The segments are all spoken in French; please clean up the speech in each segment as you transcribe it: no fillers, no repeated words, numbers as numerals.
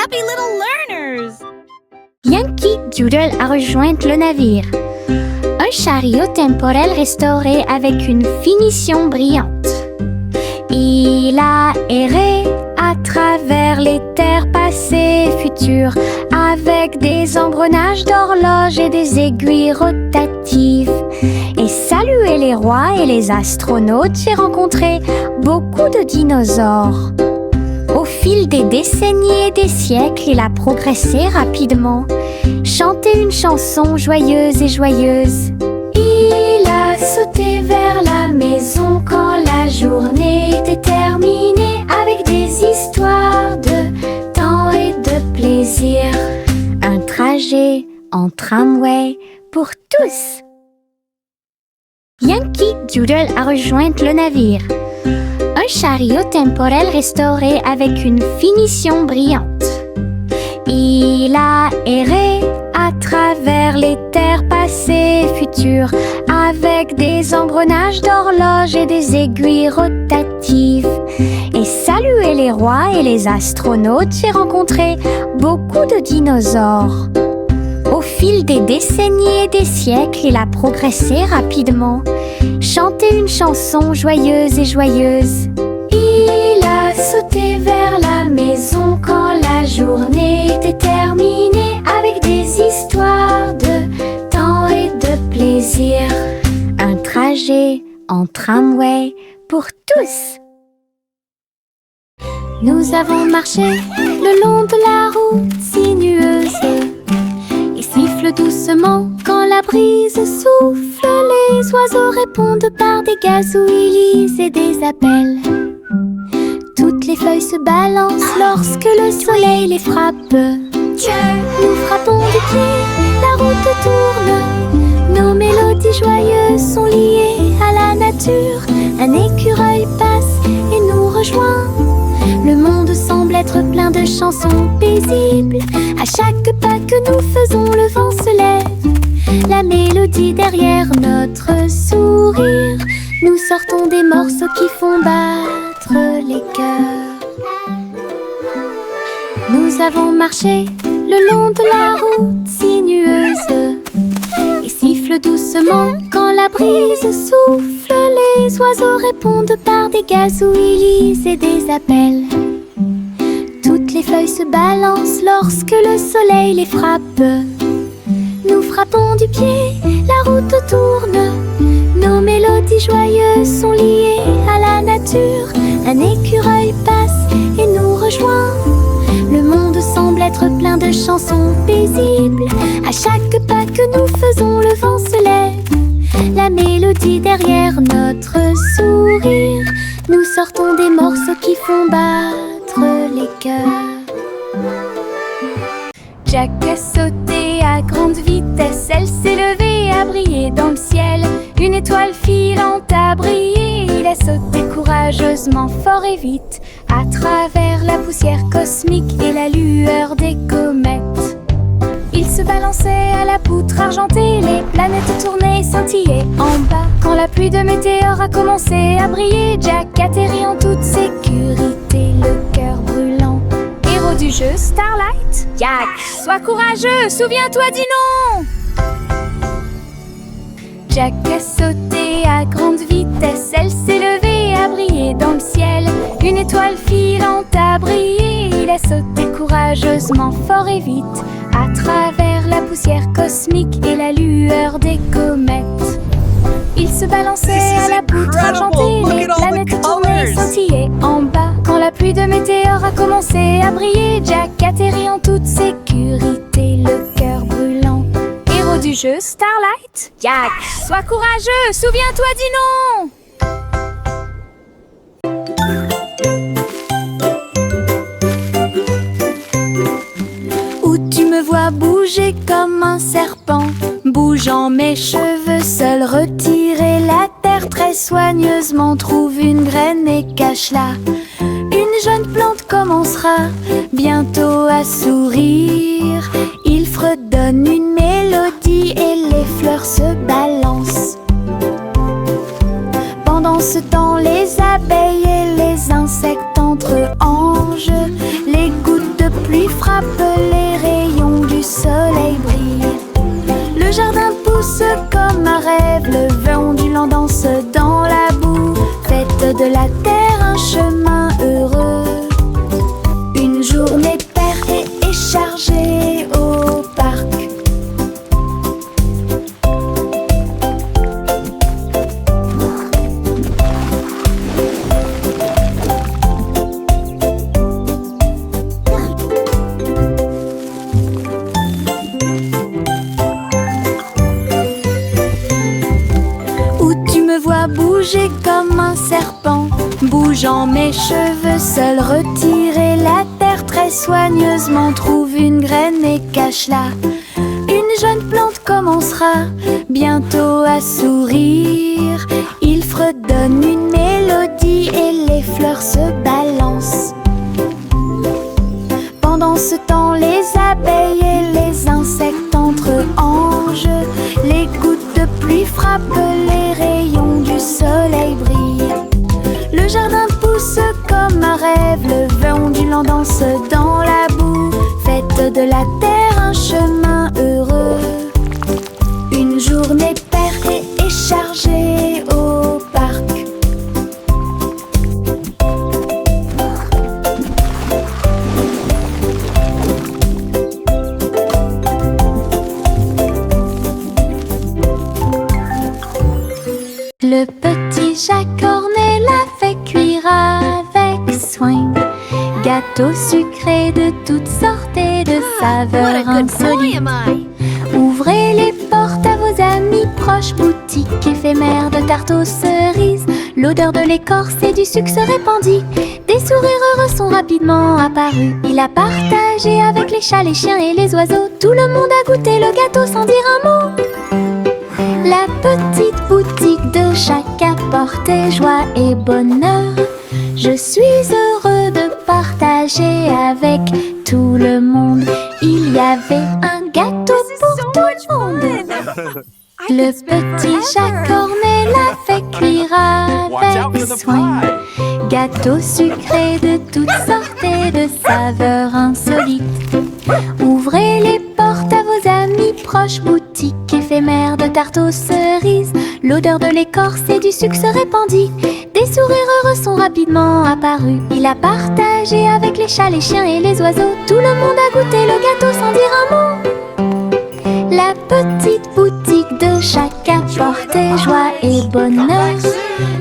happy little learners! Yankee Doodle a rejoint le navire. Un chariot temporel restauré avec une finition brillante. Il a erré à travers les terres passées et futures, avec des engrenages d'horloges et des aiguilles rotatives. Et salué les rois et les astronautes, j'ai rencontré beaucoup de dinosaures. Au fil des décennies et des siècles, il a progressé rapidement, chanté une chanson joyeuse et joyeuse. Il a sauté vers la maison quand la journée était terminée, avec des histoires de temps et de plaisir. Un trajet en tramway pour tous. Yankee Doodle a rejoint le navire. Un chariot temporel restauré avec une finition brillante. Il a erré à travers les terres passées et futures, avec des engrenages d'horloges et des aiguilles rotatives. Et salué les rois et les astronautes, j'ai rencontré beaucoup de dinosaures. Au fil des décennies et des siècles, il a progressé rapidement, chanté une chanson joyeuse et joyeuse. Il a sauté vers la maison quand la journée était terminée, avec des histoires de temps et de plaisir. Un trajet en tramway pour tous. Nous avons marché le long de la route sinueuse et siffle doucement quand la brise souffle. Les oiseaux répondent par des gazouillis et des appels. Toutes les feuilles se balancent lorsque le soleil les frappe. Nous frappons du pied, la route tourne. Nos mélodies joyeuses sont liées à la nature. Un écureuil passe et nous rejoint. Le monde semble être plein de chansons paisibles. À chaque pas que nous faisons, le vent se lève. La mélodie derrière notre sourire. Nous sortons des morceaux qui font battre les cœurs. Nous avons marché le long de la route sinueuse et siffle doucement quand la brise souffle. Les oiseaux répondent par des gazouillis et des appels. Toutes les feuilles se balancent lorsque le soleil les frappe. Nous frappons du pied, la route tourne. Nos mélodies joyeuses sont liées à la nature. Un écureuil passe et nous rejoint. Le monde semble être plein de chansons paisibles. À chaque pas que nous faisons, le vent se lève. La mélodie derrière notre sourire. Nous sortons des morceaux qui font battre les cœurs. Jack a sauté à grande vitesse, elle s'est levée à briller dans le ciel. Une étoile filante a brillé, il a sauté courageusement, fort et vite, à travers la poussière cosmique et la lueur des comètes. Il se balançait à la poutre argentée, les planètes tournaient et scintillaient en bas. Quand la pluie de météores a commencé à briller, Jack atterrit en toute sécurité, le cœur brûlant. Héros du jeu Starlight, Jack, sois courageux, souviens-toi du nom. Jack a sauté à grande vitesse, elle s'est levée à briller dans le ciel. Une étoile filante a brillé, il a sauté courageusement, fort et vite, à travers la poussière cosmique et la lueur des comètes. Il se balançait à la poutre argentée, les planètes tournaient et scintillaient en bas. Quand la pluie de météores a commencé à briller, Jack atterrit en toute sécurité, le cœur brûlant. Héros du jeu Starlight, Jack, sois courageux, souviens-toi du nom. Où tu me vois bouger comme un serpent, bougeant mes cheveux seul, retirer la terre très soigneusement, trouve une graine et cache-la. Une jeune plante commencera bientôt à sourire. Il fredonne une mélodie et les fleurs se balancent. Pendant ce temps, les abeilles et les insectes entre anges. Les gouttes de pluie frappent la terre un chemin heureux. Une journée paire et chargée au parc. Bouger comme un serpent, bougeant mes cheveux, seul retirer la terre très soigneusement. Trouve une graine et cache-la. Une jeune plante commencera bientôt à sourire. Il fredonne une mélodie et les fleurs se balancent. Pendant ce temps, les abeilles et les insectes entre-anges. Les gouttes de pluie frappent les rayons du soleil brille. Le jardin pousse comme un rêve, le vent ondulant danse dans la boue. Faites de la terre un chemin heureux. Une journée paire et chargée au parc. Le petit Jacques Cornet l'a fait cuire avec soin. Gâteau sucré de toutes sortes et de saveurs insolites. Ouvrez les portes à vos amis proches, boutique éphémère de tarte aux cerises. L'odeur de l'écorce et du sucre se répandit. Des sourires heureux sont rapidement apparus. Il a partagé avec les chats, les chiens et les oiseaux. Tout le monde a goûté le gâteau sans dire un mot. La petite boutique de Jacques apportait joie et bonheur. Je suis heureux de partager avec tout le monde. Il y avait un gâteau pour tout le monde. Le petit Jacques Cornet l'a fait cuire avec soin. Gâteau sucré de toutes sortes et de saveurs insolites. Ouvrez les portes à vos amis proches, boutique éphémère de tarte aux cerises. L'odeur de l'écorce et du sucre se répandit. Des sourires heureux sont rapidement apparus. Il a partagé avec les chats, les chiens et les oiseaux. Tout le monde a goûté le gâteau sans dire un mot. La petite boutique de Jacques apportait joie et bonheur.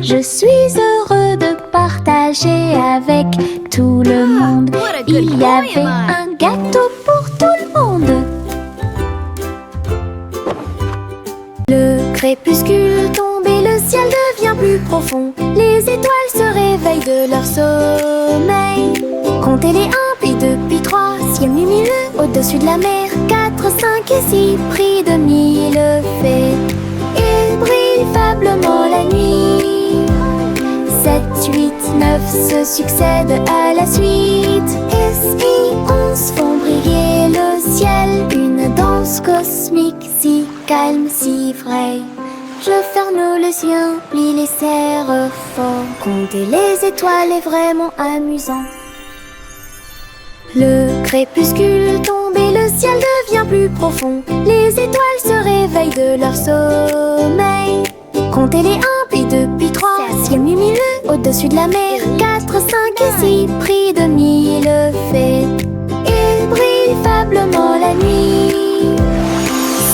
Je suis heureux de partager avec tout le monde. Il y avait un gâteau pour tout le monde. Le crépuscule tombe et le ciel devient plus profond. Les étoiles se réveillent de leur sommeil. Comptez les 1 puis 2 puis 3, ciel lumineux au-dessus de la mer. 4, 5 et 6, pris de 1000 fées. Il brille faiblement la nuit. 7, 8, 9 se succèdent à la suite. S, I, 11 font briller le ciel. Une danse cosmique si calme, si vraie. Je ferme les yeux, plie les serre fort. Compter les étoiles est vraiment amusant. Le crépuscule tombe et le ciel devient plus profond. Les étoiles se réveillent de leur sommeil. Comptez les 1 puis 2 puis 3, ciel lumineux au-dessus de la mer. 4, 5 et 6, pris de 1000 fées. Il brille faiblement la nuit.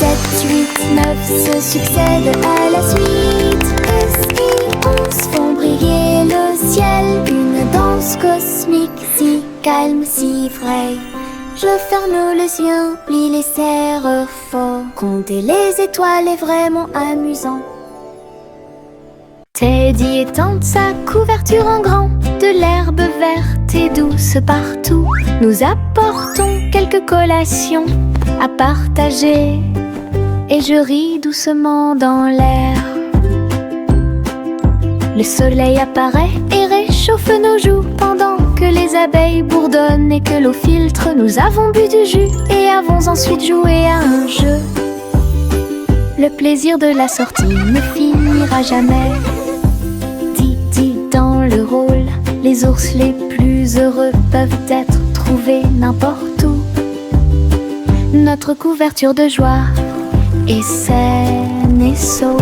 7, 8, 9 se succèdent à la suite. S, I, 11 font briller le ciel. Une danse cosmique si calme, si vraie. Je ferme les yeux, plie les serre fort. Compter les étoiles est vraiment amusant. Teddy étend sa couverture en grand. De l'herbe verte et douce partout. Nous apportons quelques collations à partager. Et je ris doucement dans l'air. Le soleil apparaît et réchauffe nos joues pendant que les abeilles bourdonnent et que l'eau filtre. Nous avons bu du jus et avons ensuite joué à un jeu. Le plaisir de la sortie ne finira jamais. Didi dans le rôle, les ours les plus heureux peuvent être trouvés n'importe où. Notre couverture de joie est saine et sauve.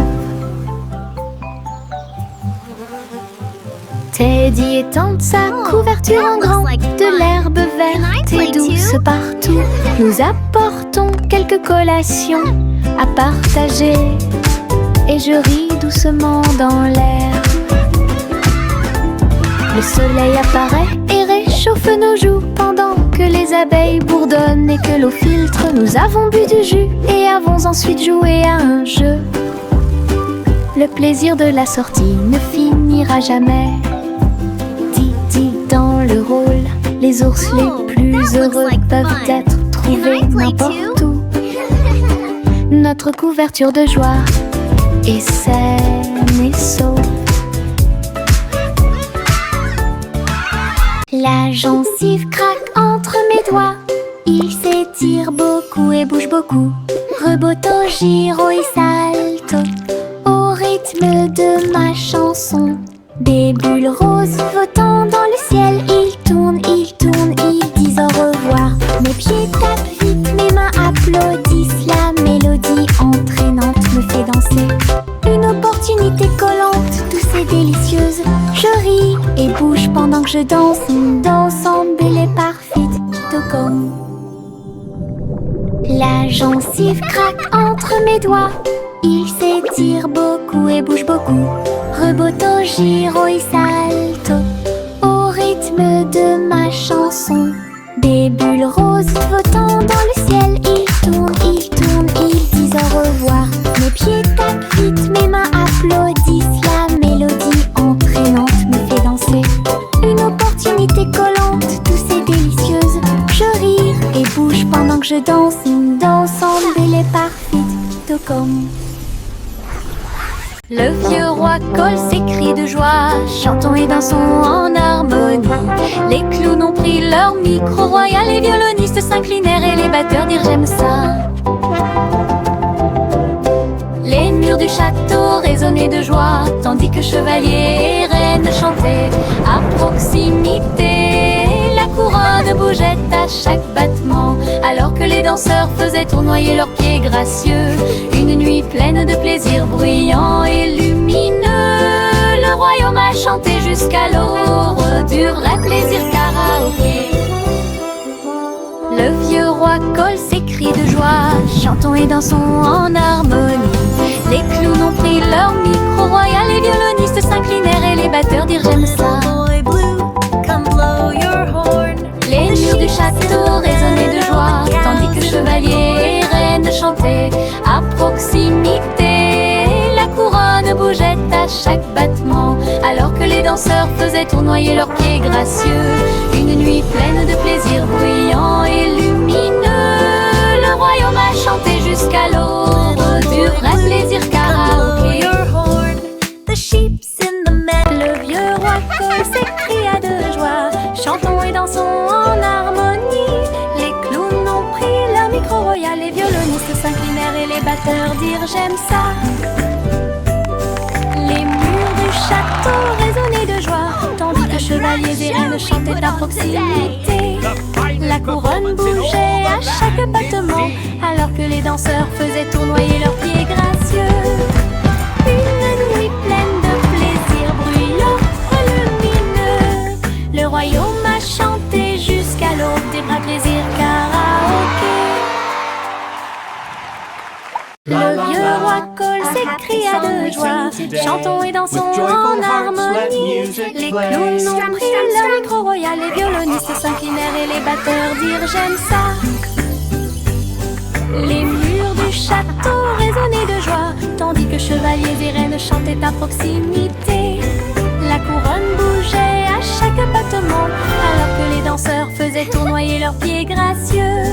Teddy étend sa couverture en grand, de l'herbe verte et douce partout. Nous apportons quelques collations à partager et je ris doucement dans l'air. Le soleil apparaît et réchauffe nos joues pendant que les abeilles bourdonnent et que l'eau filtre. Nous avons bu du jus et avons ensuite joué à un jeu. Le plaisir de la sortie ne finira jamais. Didi dans le rôle, les ours les plus heureux peuvent être trouvés n'importe où. Notre couverture de joie est saine et sauve. La gencive craque entre mes doigts. Il s'étire beaucoup et bouge beaucoup. Reboto, giro et salto au rythme de ma chanson. Des bulles roses flottant dans le ciel. Ils tournent, ils disent au revoir. Mes pieds tapent vite, mes mains applaudissent. La mélodie entraînante me fait danser. Une opportunité collante, douce et délicieuse. Je ris et bouge pendant que je danse. Ensemble, elle est parfaite, tout comme. La gencive craque entre mes doigts. Il s'étire beaucoup et bouge beaucoup. Reboto, giro et salto au rythme de ma chanson. Des bulles roses flottant dans le ciel. Ils tournent, ils disent au revoir. Mes pieds tapent vite, mes mains applaudissent. La mélodie entraînante me fait danser. Une opportunité collante, douce et délicieuse. Je ris et bouge pendant que je danse. Ensemble, elle est parfaite, tout comme. Le vieux roi colle ses cris de joie. Chantons et dansons en harmonie. Les clowns ont pris leur micro royal. Les violonistes s'inclinèrent et les batteurs dirent j'aime ça. Les murs du château résonnaient de joie, tandis que chevaliers et reines chantaient à proximité. La couronne bougeait à chaque battement, alors que les danseurs faisaient tournoyer leurs pieds gracieux. Une nuit pleine de plaisir bruyant et lumineux. Le royaume a chanté jusqu'à l'aube du vrai plaisir karaoké. Le vieux roi colle ses cris de joie. Chantons et dansons en harmonie. Les clowns ont pris leur micro royal. Les violonistes s'inclinèrent et les batteurs dirent j'aime ça. Les murs du château résonnaient de joie, tandis que chevaliers et reines chantaient à proximité. La couronne bougeait à chaque battement, alors que les danseurs faisaient tournoyer leurs pieds gracieux. Une nuit pleine de plaisir bruyant et lumineux. Le royaume a chanté jusqu'à l'aube du vrai plaisir karaoké. Le vieux roi colle s'écria de joie. Chantons et dansons en harmonie. Les clowns ont pris leur micro royal. Les violonistes s'inclinèrent et les batteurs dirent j'aime ça. Les murs du château résonnaient de joie, tandis que chevaliers et reines chantaient à proximité. La couronne bougeait à chaque battement, alors que les danseurs faisaient tournoyer leurs pieds gracieux. Une nuit pleine de plaisir bruyant et lumineux. Le royaume a chanté jusqu'à l'aube des vrais plaisirs karaoké. Le vieux roi colle s'écria de joie. Chantons et dansons en harmonie. Les clowns ont pris leur micro royal. Les violonistes s'inclinèrent et les batteurs dirent j'aime ça. Les murs du château résonnaient de joie, tandis que chevaliers et reines chantaient à proximité. La couronne bougeait à chaque battement, alors que les danseurs faisaient tournoyer leurs pieds gracieux.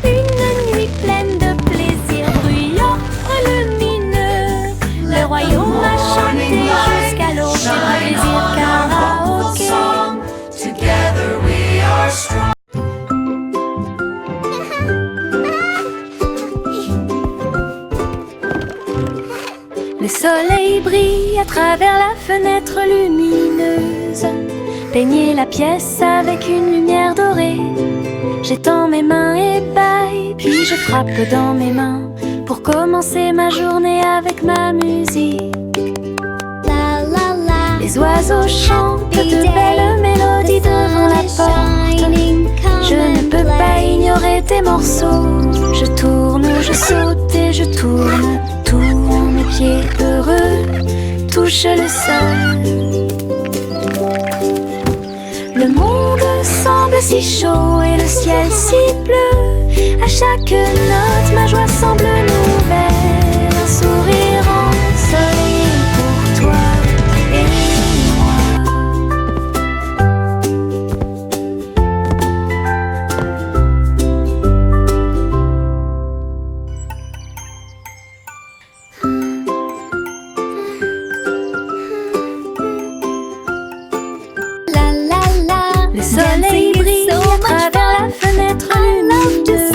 Une nuit pleine de plaisir bruyant et lumineux. Le royaume a chanté jusqu'à l'aube des vrais plaisirs karaoké. Together we are strong. Le soleil brille à travers la fenêtre lumineuse. Peignez la pièce avec une lumière dorée. J'étends mes mains et baille, puis je frappe dans mes mains pour commencer ma journée avec ma musique. La la la. Les oiseaux chantent de belles mélodies devant la porte. Je ne peux pas ignorer tes morceaux. Je tourne, je saute et je tourne. Tous mes pieds heureux touchent le sol. Le monde semble si chaud et le ciel si bleu. À chaque note, ma joie semble nouvelle. Un sourire ensoleillé pour toi et moi. La la la. Le soleil brille à travers la fenêtre lumineuse.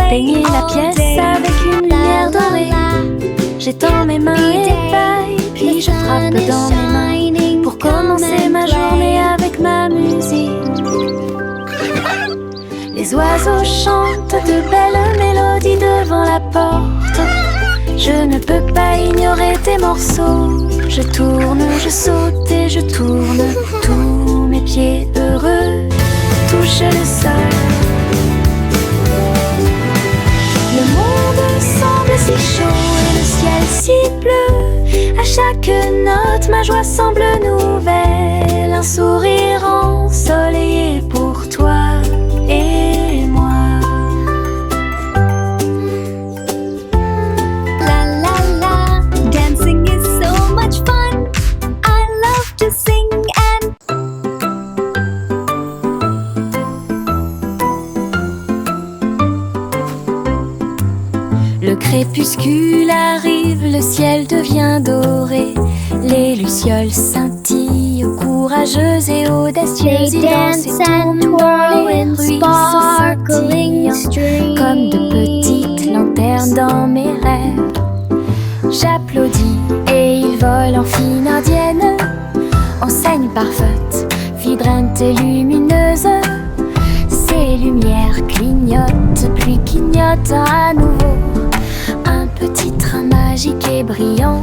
Peigner la pièce avec une lumière dorée. J'étends mes mains et paille, puis je frappe dans mes mains pour commencer ma journée avec ma musique. Les oiseaux chantent de belles mélodies devant la porte. Je ne peux pas ignorer tes morceaux. Je tourne, je saute et je tourne. Tous mes pieds heureux touchent le sol. Le monde semble si chaud et le ciel si bleu. À chaque note, ma joie semble nouvelle. Un sourire ensoleillé pour toi et moi. La la la. Dancing is so much fun. I love to sing and Le crépuscule arrive, le ciel devient doré. Les lucioles scintillent, courageuses et audacieuses. Ils dansent et tournent dans les ruisseaux scintillants, comme de petites lanternes dans mes rêves. J'applaudis et ils volent en fine indienne. Enseigne parfaite, vibrante et lumineuse. Ces lumières clignotent, puis clignotent à nouveau. Un petit train magique et brillant.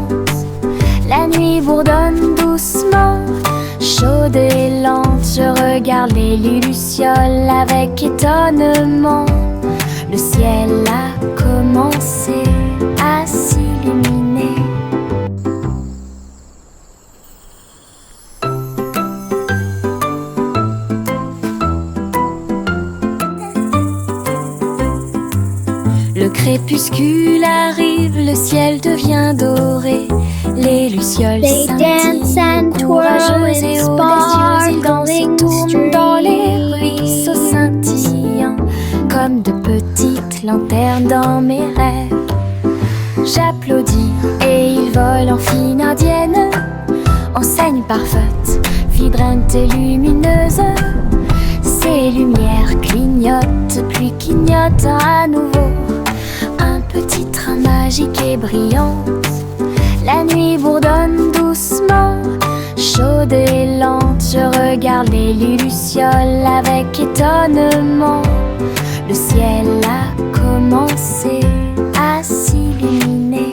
La nuit bourdonne doucement, chaude et lente. Je regarde les lucioles avec étonnement. Le ciel a commencé à s'illuminer. Le crépuscule arrive, le ciel devient doré. Les lucioles scintillent, courageuses et audacieuses. Ils dansent et tournent dans les ruisseaux scintillants, comme de petites lanternes dans mes rêves. J'applaudis et ils volent en fine indienne. Enseigne parfaite, vibrante et lumineuse. Ces lumières clignotent, puis clignotent à nouveau. Un petit train magique et brillant. La nuit bourdonne doucement, chaude et lente. Je regarde les lucioles avec étonnement. Le ciel a commencé à s'illuminer.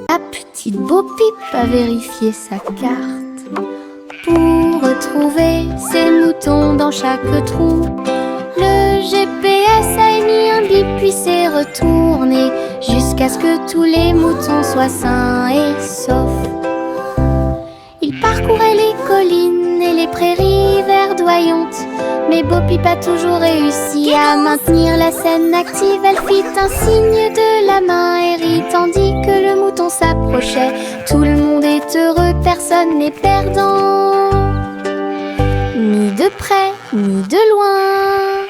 La petite Bo Peep a vérifié sa carte pour retrouver ses moutons dans chaque trou. Le GPS a émis un bip puis s'est retourné jusqu'à ce que tous les moutons soient sains et saufs. Il parcourait les collines et les prairies verdoyantes, mais Bo Peep a toujours réussi à maintenir la scène active. Elle fit un signe de la main et rit tandis que le mouton s'approchait. Tout le monde est heureux, personne n'est perdant, ni de près ni de loin.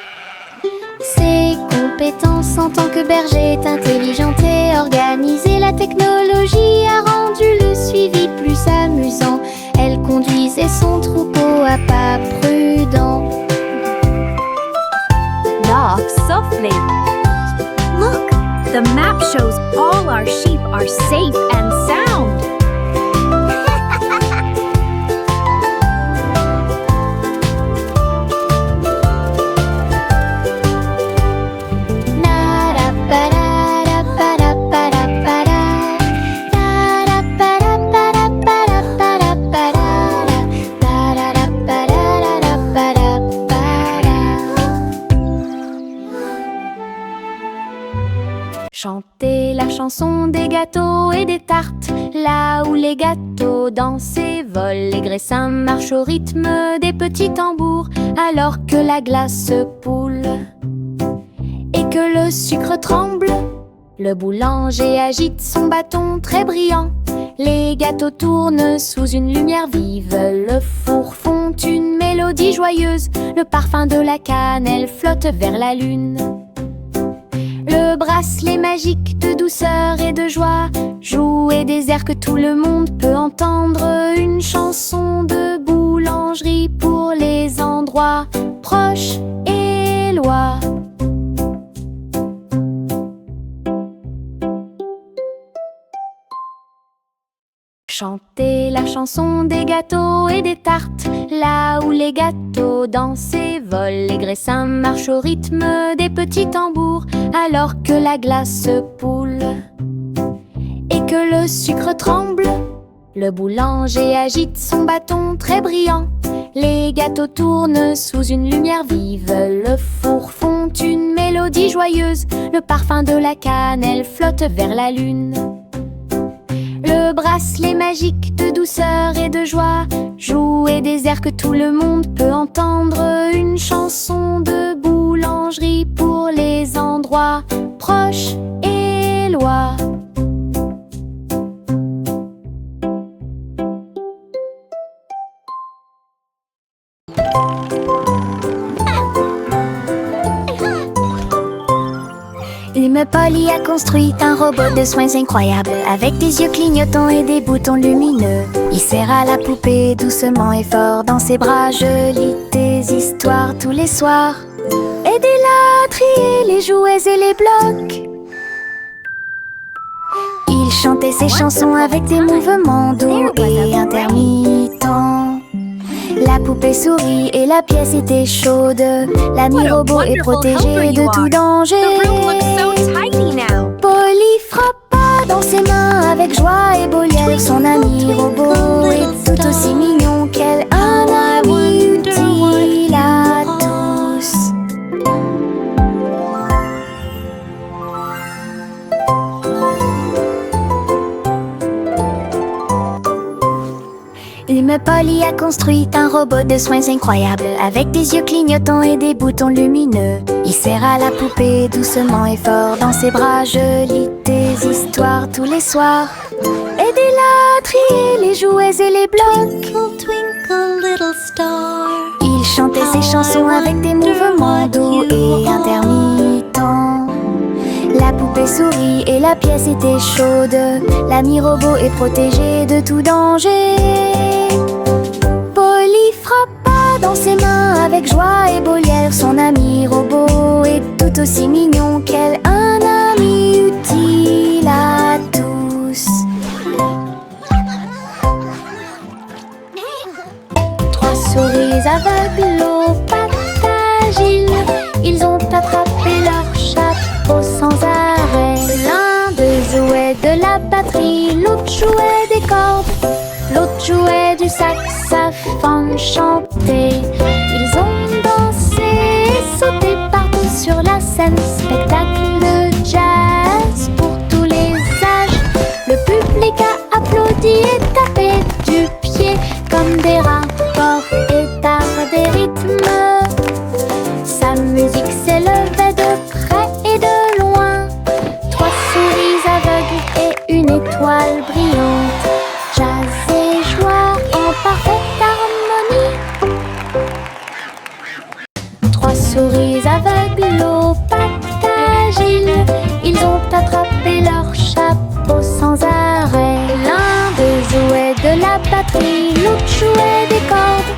Ses compétences en tant que berger est intelligente et organisée. La technologie a rendu le suivi plus amusant. Elle conduisait son troupeau à pas prudents. Walk softly. Look, the map shows all our sheep are safe and sound. chanson des gâteaux et des tartes. Là où les gâteaux dansent et volent, les graissins marchent au rythme des petits tambours. Alors que la glace se poule et que le sucre tremble, le boulanger agite son bâton très brillant. Les gâteaux tournent sous une lumière vive, le four fond une mélodie joyeuse. Le parfum de la cannelle flotte vers la lune. Le bracelet magique de douceur et de joie jouer des airs que tout le monde peut entendre. Une chanson de boulangerie pour les endroits proches et loin. Chantez la chanson des gâteaux et des tartes. Là où les gâteaux dansent et volent, les graissins marchent au rythme des petits tambours. Alors que la glace se poule et que le sucre tremble, le boulanger agite son bâton très brillant. Les gâteaux tournent sous une lumière vive, le four fond une mélodie joyeuse. Le parfum de la cannelle flotte vers la lune. Le bracelet magique de douceur et de joie jouer des airs que tout le monde peut entendre. Une chanson de boulangerie pour les endroits proches et loin. L'hume Polly a construit un robot de soins incroyable, avec des yeux clignotants et des boutons lumineux. Il serre à la poupée doucement et fort dans ses bras. Je lis tes histoires tous les soirs. Aidez-la à trier les jouets et les blocs. Il chantait ses chansons avec des mouvements doux et intermittents. La poupée sourit et la pièce était chaude. L'ami robot est protégé de tout danger. Polly frappa dans ses mains avec joie et beau liel. Son ami robot est tout aussi mignon qu'elle. Un ami utile à tous. L'hume Polly a construit un robot de soins incroyable, avec des yeux clignotants et des boutons lumineux. Il serre à la poupée doucement et fort dans ses bras. Je lis tes histoires tous les soirs. Aidez-la à trier les jouets et les blocs. Twinkle, twinkle, little star. Il chantait ses chansons avec des mouvements doux et intermittents. La poupée sourit et la pièce était chaude. L'ami robot est protégé de tout danger. Polly frappa dans ses mains avec joie et beau liel. Son ami robot est tout aussi mignon qu'elle. Un ami utile à tous. Trois souris aveugles aux pattes agiles. Ils ont attrapé leur chapeau sans arrêt. L'un d'eux jouait de la batterie, l'autre jouait des cordes, l'autre jouait du saxophone chanté. Ils ont dansé et sauté partout sur la scène. Spectacle de jazz pour tous les âges. Le public a applaudi et tapé du pied comme des rapports et d'art des rythmes. Sa musique s'élevait de près et de loin. Trois souris aveugles et une étoile brillante. Jazz et joie en parfaite harmonie. Trois souris aveugles aux pattes agiles. Ils ont attrapé leur chapeau sans arrêt. L'un d'eux jouait de la batterie, l'autre jouait des cordes,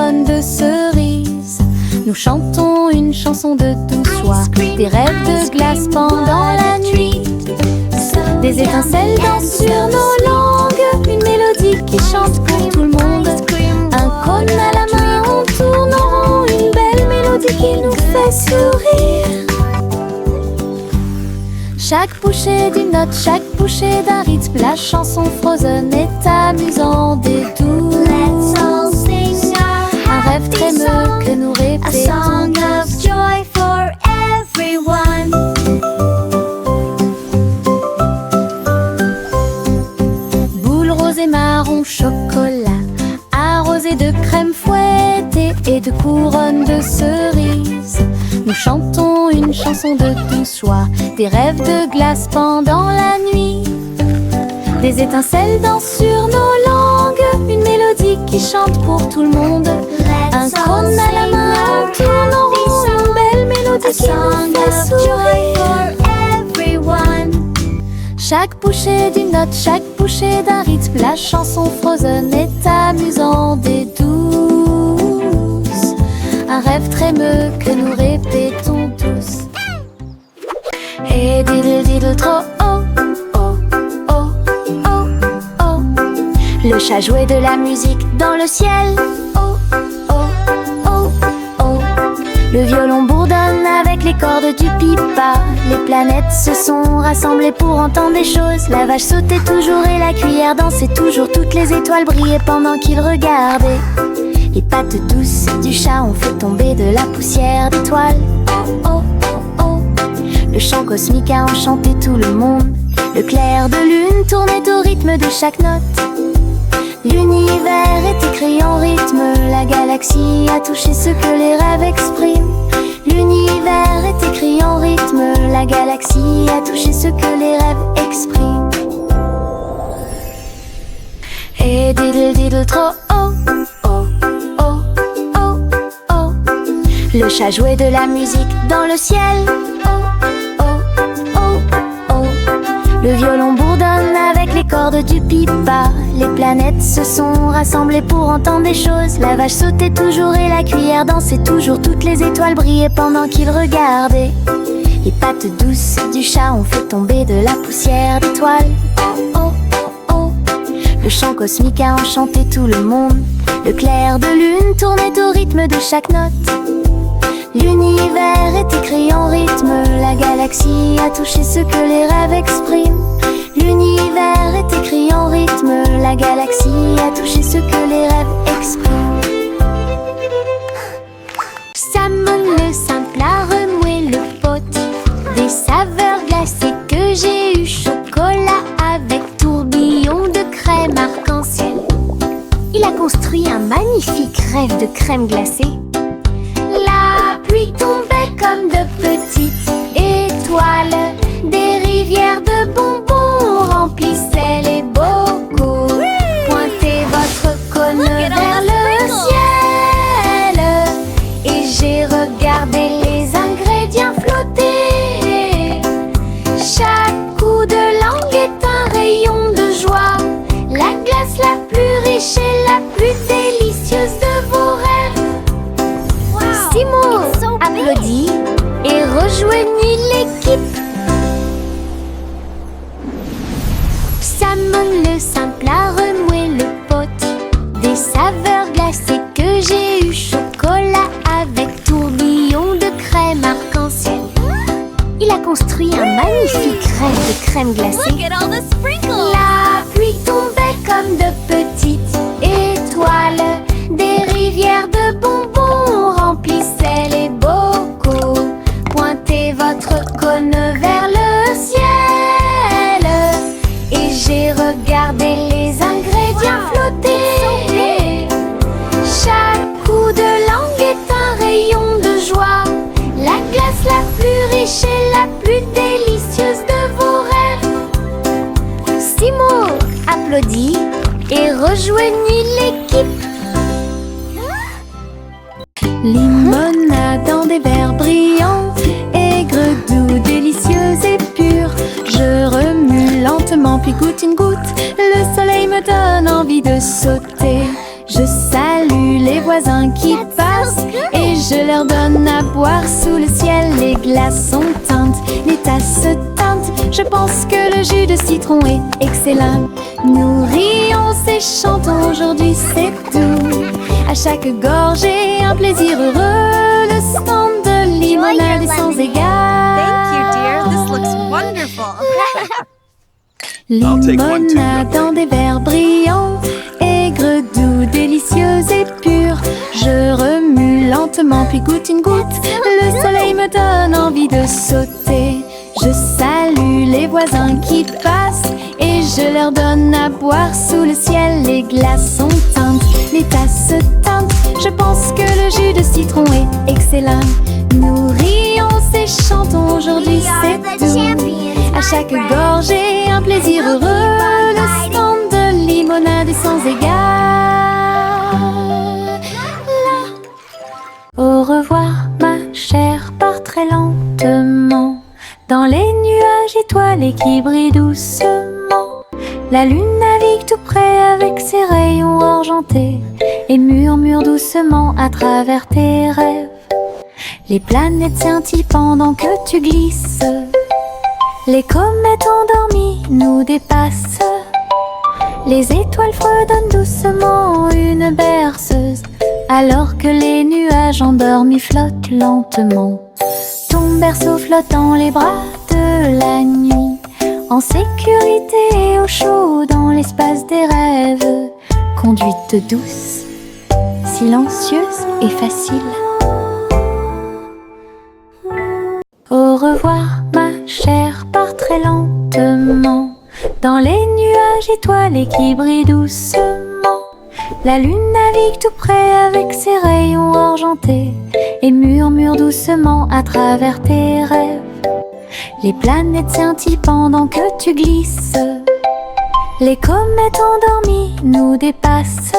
couronne de cerises. Nous chantons une chanson de douce soie, des rêves de glace pendant la nuit. Des étincelles dansent sur nos langues, une mélodie qui chante pour tout le monde. Un cône à la main, on tourne en rond, une belle mélodie qui nous fait sourire. Chaque bouchée d'une note, chaque bouchée d'un rythme, la chanson Frozen est amusante et douce. Let's all sing Un rêve trémeux que nous a song répétons. of joy for everyone. Boule rose et marron chocolat, arrosé de crème fouettée et de couronne de cerises. Nous chantons une chanson de douce joie, des rêves de glace pendant la nuit. Des étincelles dansent sur nos langues, une mélodie qui chante pour tout le monde. Un cône à la main, on tourne en rond, une belle mélodie qui nous fait sourire. Chaque bouchée d'une note, chaque bouchée d'un rythme, la chanson Frozen est amusante et douce. Un rêve trémeux que nous répétons tous. Et diddle diddle trop oh, oh, oh, oh, oh. Le chat jouait de la musique dans le ciel. Oh, oh, oh, oh. Le violon bourdonne avec les cordes du pipa. Les planètes se sont rassemblées pour entendre des choses. La vache sautait toujours et la cuillère dansait toujours. Toutes les étoiles brillaient pendant qu'ils regardaient. Les pattes douces du chat ont fait tomber de la poussière d'étoiles. Oh, oh, oh, oh. Le chant cosmique a enchanté tout le monde. Le clair de lune tournait au rythme de chaque note. L'univers est écrit en rythme. La galaxie a touché ce que les rêves expriment. L'univers est écrit en rythme. La galaxie a touché ce que les rêves expriment. Et diddle diddle trop oh, oh, oh, oh, oh. Le chat jouait de la musique dans le ciel. Oh, oh, oh, oh. Le violon bourdonne avec les cordes du pipa. Les planètes se sont rassemblées pour entendre des choses. La vache sautait toujours et la cuillère dansait toujours. Toutes les étoiles brillaient pendant qu'ils regardaient. Les pattes douces du chat ont fait tomber de la poussière d'étoiles. Oh, oh, oh, oh. Le chant cosmique a enchanté tout le monde. Le clair de lune tournait au rythme de chaque note. L'univers est écrit en rythme. La galaxie a touché ce que les rêves expriment. L'univers est écrit en rythme. La galaxie a touché ce que les rêves expriment. Salmon le simple a remué le pot. Des saveurs glacées que j'ai eu. Chocolat avec tourbillon de crème arc-en-ciel. Il a construit un magnifique rêve de crème glacée. La pluie tombait comme de petites étoiles. Des rivières de bonbons remplissaient les bocaux. Pointez votre cône vers le ciel et j'ai regardé les ingrédients flotter. Chaque coup de langue est un rayon de joie. La glace la plus riche et la plus délicieuse de vos rêves. Simo applaudit et rejoignit l'équipe. Salmon le simple a remué le pot. Des saveurs glacées que j'ai eu. Chocolat avec tourbillon de crème arc-en-ciel. Il a construit un magnifique rêve de crème glacée. Look at all the sprinkles! La pluie tombait comme de petites étoiles. Des rivières de bonbons remplissaient les bocaux. Pointez votre cône vers le ciel et j'ai regardé les ingrédients flotter. Chaque coup de langue est un rayon de joie. La glace la plus riche et la plus délicieuse de vos rêves. Simo applaudit et rejoignit l'équipe. Limonade dans des verres brillants, aigre, doux, délicieuse et pure. Je remue lentement puis goûte une goutte. Le soleil me donne envie de sauter. Je salue les voisins qui passent et je leur donne à boire sous le ciel. Les glaçons teintent, les tasses se teintent. Je pense que le jus de citron est excellent. Nous rions et chantons, aujourd'hui c'est tout. À chaque gorgée, un plaisir heureux. Le stand de limonade est sans égal. Thank you, dear. This looks wonderful. I'll take one too, Limonade young dans des verres brillants, aigre, doux, délicieuse et pure. Je remue lentement puis goûte une goutte. Le soleil me donne envie de sauter. Je salue les voisins qui passent et je leur donne à boire sous le ciel. Les glaçons teintent, les tasses se teintent. Je pense que le jus de citron est excellent. Nous rions et chantons, aujourd'hui c'est tout. À chaque gorgée, un plaisir heureux. Le stand de limonade est sans égal. Au revoir ma chère, pars très lentement dans les nuages étoilés qui brillent doucement. La lune navigue tout près avec ses rayons argentés et murmure doucement à travers tes rêves. Les planètes scintillent pendant que tu glisses. Les comètes endormies nous dépassent. Les étoiles fredonnent doucement une berceuse, alors que les nuages endormis flottent lentement. Ton berceau flotte dans les bras de la nuit, en sécurité et au chaud dans l'espace des rêves. Conduite douce, silencieuse et facile. Au revoir ma chère, pars très lentement dans les nuages étoilés qui brillent doucement. La lune navigue tout près avec ses rayons argentés et murmure doucement à travers tes rêves. Les planètes scintillent pendant que tu glisses. Les comètes endormies nous dépassent.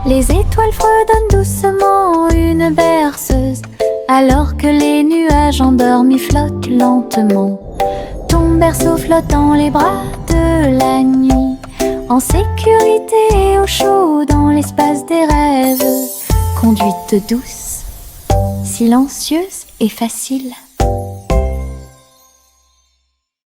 Les étoiles fredonnent doucement une berceuse, alors que les nuages endormis flottent lentement. Ton berceau flotte dans les bras de la nuit, en sécurité et au chaud dans l'espace des rêves. Conduite douce, silencieuse et facile.